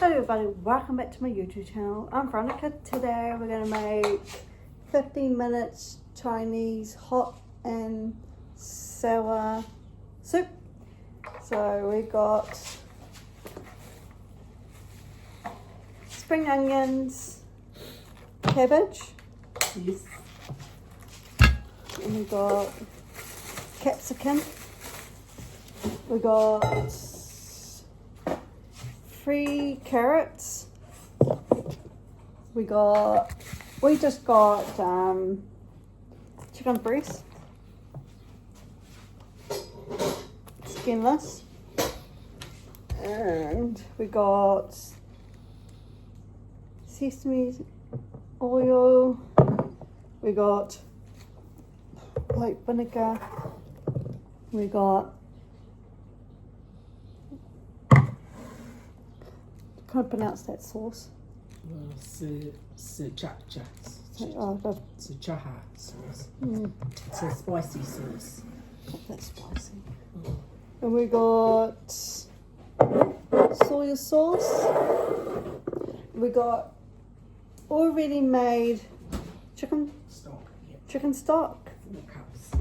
Hello everybody, welcome back to my YouTube channel. I'm Veronica. Today we're going to make 15 minutes Chinese hot and sour soup. So we got spring onions, cabbage, Yes. and we got capsicum. We got 3 carrots. We just got chicken breast, skinless, and we got sesame oil. We got white vinegar. We got, can't pronounce that sauce. Sriracha. Oh, Sriracha sauce. mm, It's a spicy sauce. not that spicy. And we got soy sauce. We got already made chicken Stock. Yeah. stock. 4 cups.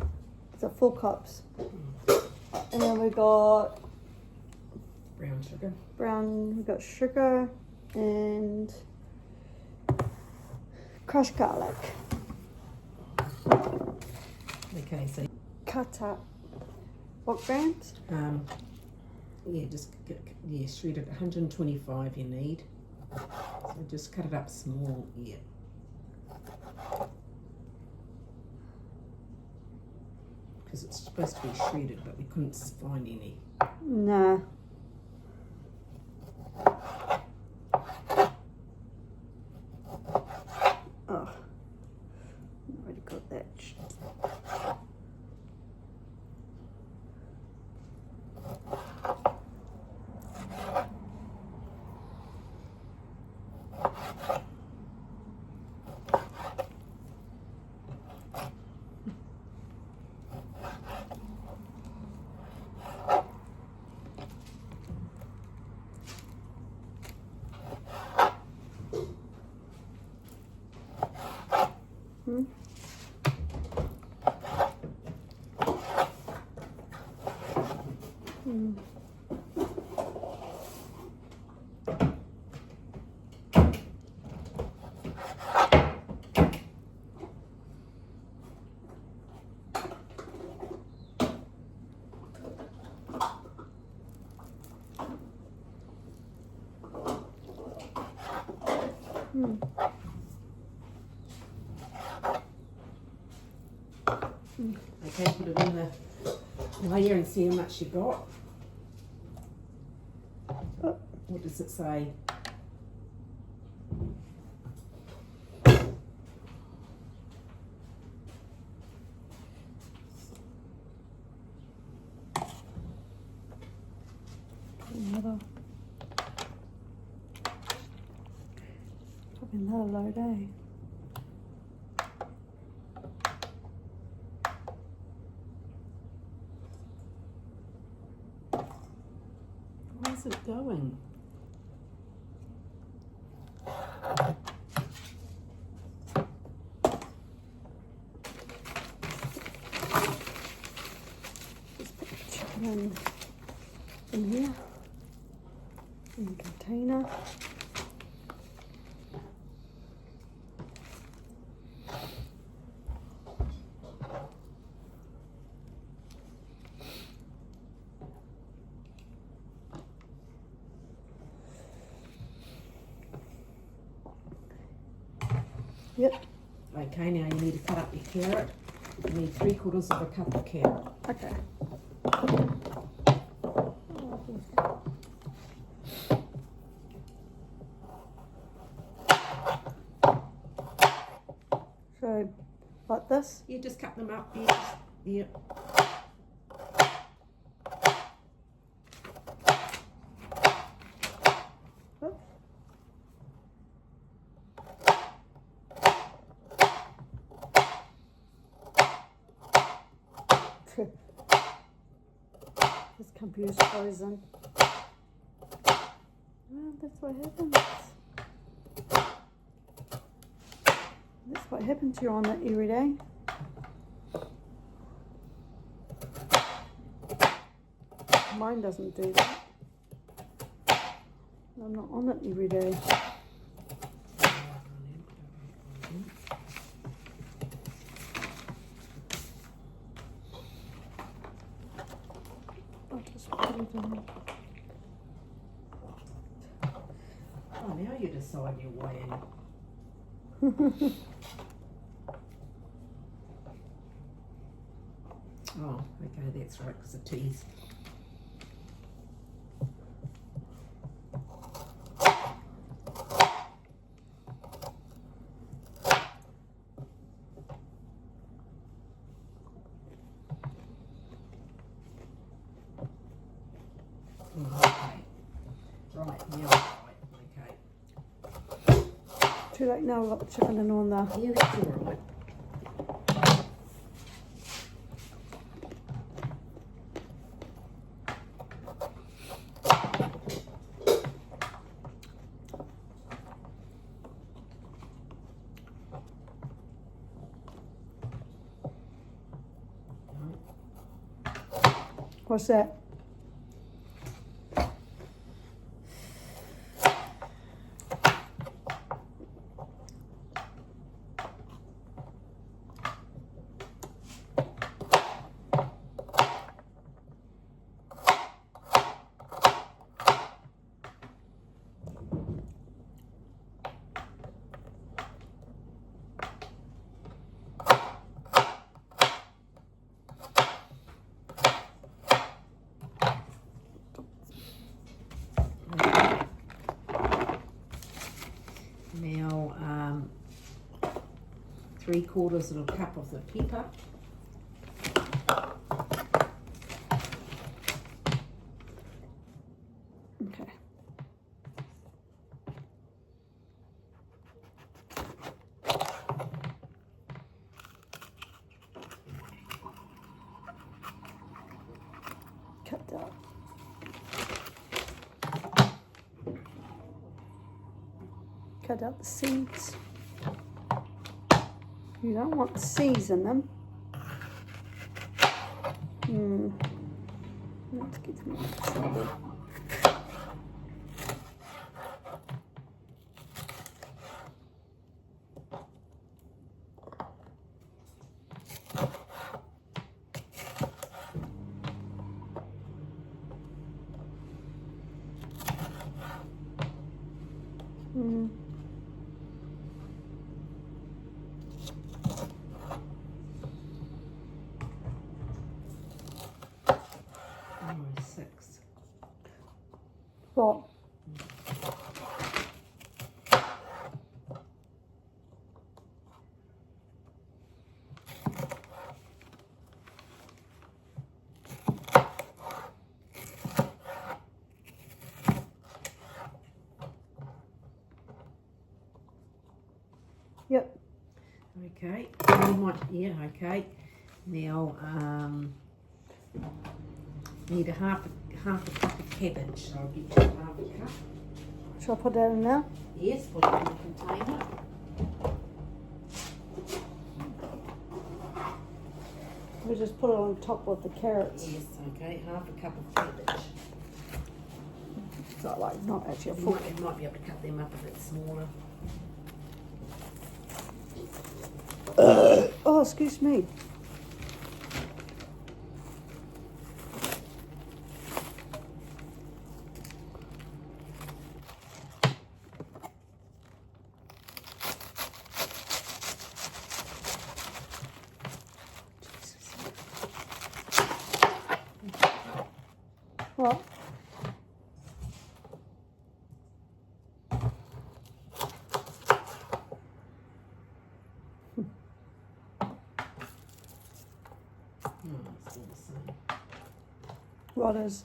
Is it 4 cups? And then we got Brown sugar. we got sugar and crushed garlic. Okay, so Cut up. What grams? yeah, just shredded 125 you need. So just cut it up small. Yeah. Because it's supposed to be shredded, but we couldn't find any. Nah. Oh, already got that. Okay, put it in the layer and see how much you got. What does it say? Another load, eh? Where's it going? Just put the chicken in here, in the container. Yep. Okay, now you need to cut up your carrot. You need 3/4 of a cup of carrot. Okay. So, like this? You just cut them up. Yeah. This computer's frozen. that's what happens. That's what happens. You're on it every day. Mine doesn't do that. I'm not on it every day. I'll just put it in. Oh, now you decide your way in. Oh, okay, that's right, because the tea's. Okay. Right, now okay. Too late now, we've got the chicken in on there. Yeah, that's all right. What's that? Now, 3/4 of a cup of the pepper. Okay. Cut that. Cut out the seeds. You don't want seeds in them. Let's get them outside. Oh, 6. What? Yep. Okay. You might, yeah, okay. Now, need a half a cup of cabbage. So I'll get you half a cup. Shall I put that in now? Yes, put it in the container. We just put it on top of the carrots. Yes, okay, half a cup of cabbage. So like not actually a You full. might be able to cut them up a bit smaller. Oh, excuse me. What? It's all the same. What is?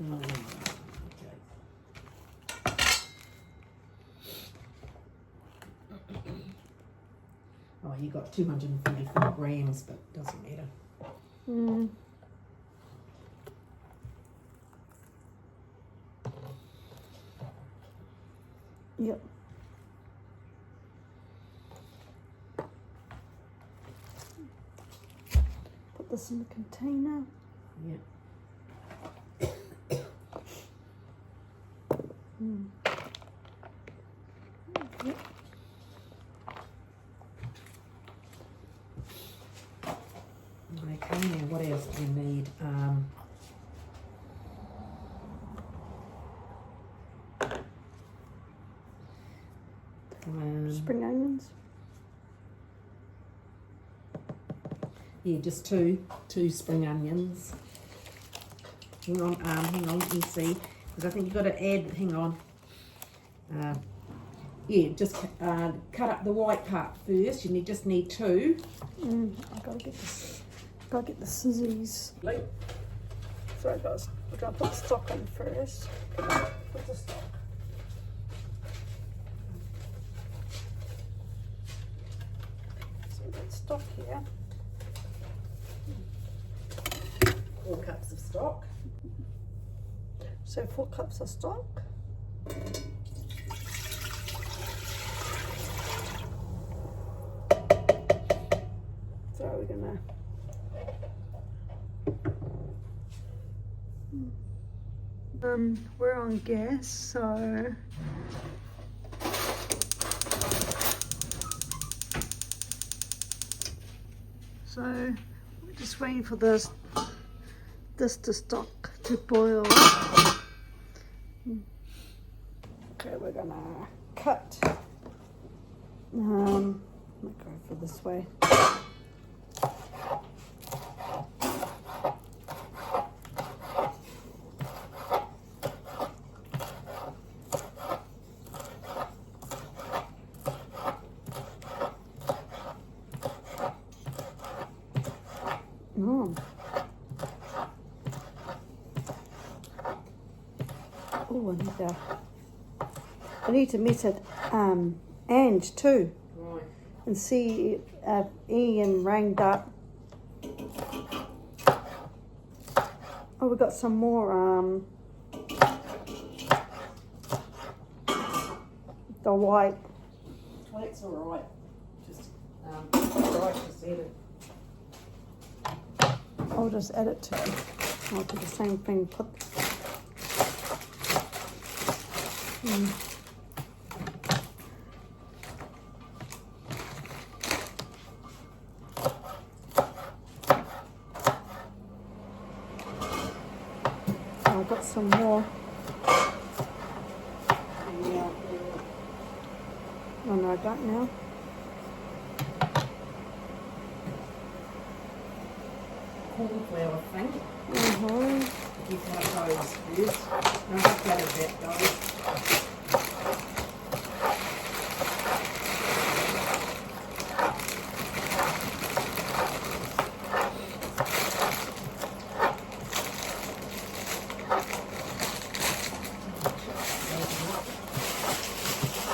Okay. Oh, you got 244 grams, but doesn't matter. Yep. Put this in the container. Yep. Yep. Okay, now what else do you need? Spring onions. Yeah, just two spring onions. Hang on, let me see, because I think you've got to add. Hang on. Yeah, just cut up the white part first. You just need two. I've got to get this. Got to get the scissors. Sorry guys, we're gonna put the stock in first. Put the stock. So we've got stock here. 4 cups of stock. So 4 cups of stock. So we're gonna we're on gas, so we're just waiting for this to stock to boil. Okay, we're gonna cut. I'm gonna go for this way. Oh, I need to meet it, Ange too, Right. and see if Ian rang up. Oh, we got some more, the white. Well, that's all right. Just right, just add it. I'll just add it to it. I'll do the same thing. Put. I've got some more. Yeah. Oh no, I don't now. Cornflour, I think. Mm-hmm. You cut those first. No, I've got that though.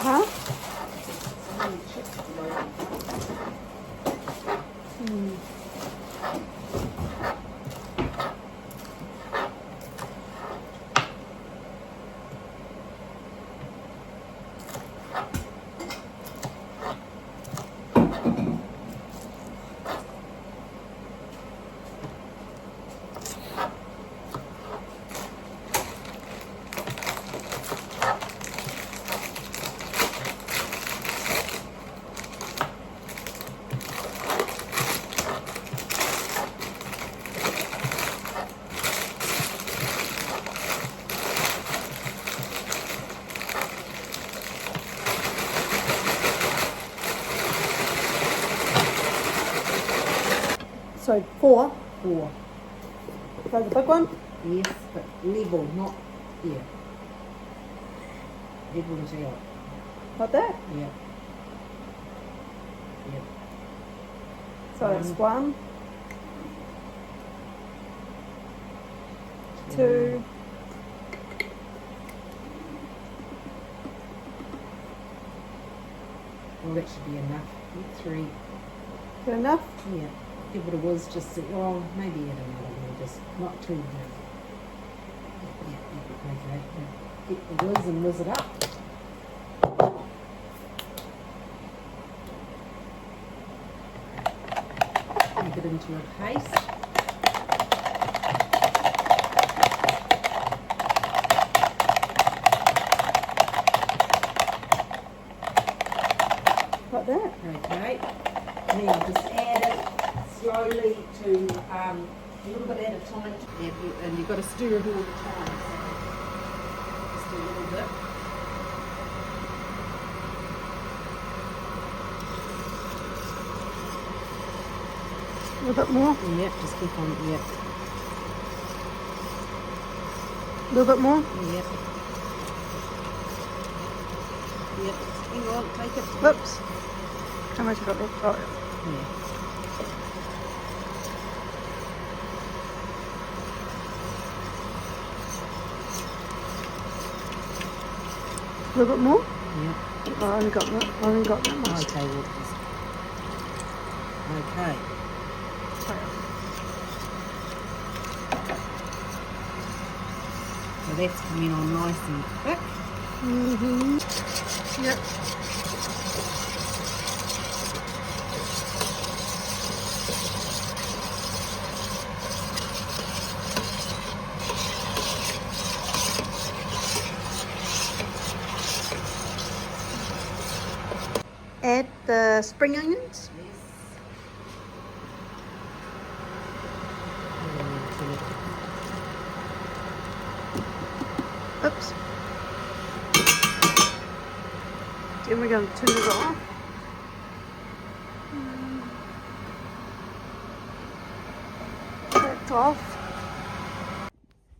Huh? So 4. 4. So the big one. Yes, but level, not here. Level is out. Like that. Yeah. Yeah. So it's 1, 2, Well, that should be enough. 3. Good enough? Yeah. Give it a whiz, just, well, maybe add another one, just not too big. Yeah, okay. Get the whiz and whiz it up. Make it into a paste. Like that. Okay. Now just add it slowly to a little bit at a time. And you've got to stir it all the time. So just a little bit. A little bit more. Yep, just keep on, yep. A little bit more. Yep. Yep. Hang on, take it. Whoops. How much have I got left? Oh, Yeah. a little bit more. Yep. Oh, I only got that. I only got that much. Okay, well, just... Okay. So that's coming on nice and thick. Yep. Add the spring onions. Oops. Then we're going to turn it off. That's off.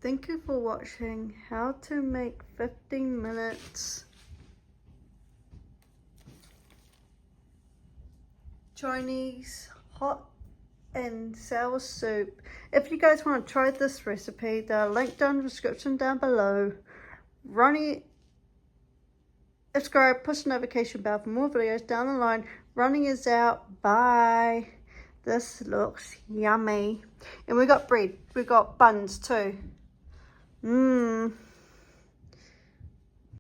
Thank you for watching how to make 15 minutes Chinese hot and sour soup. If you guys want to try this recipe, the link down in the description down below. Ronnie, subscribe, push the notification bell for more videos down the line. Ronnie is out. Bye. This looks yummy. And we got bread. We got buns too. Mmm.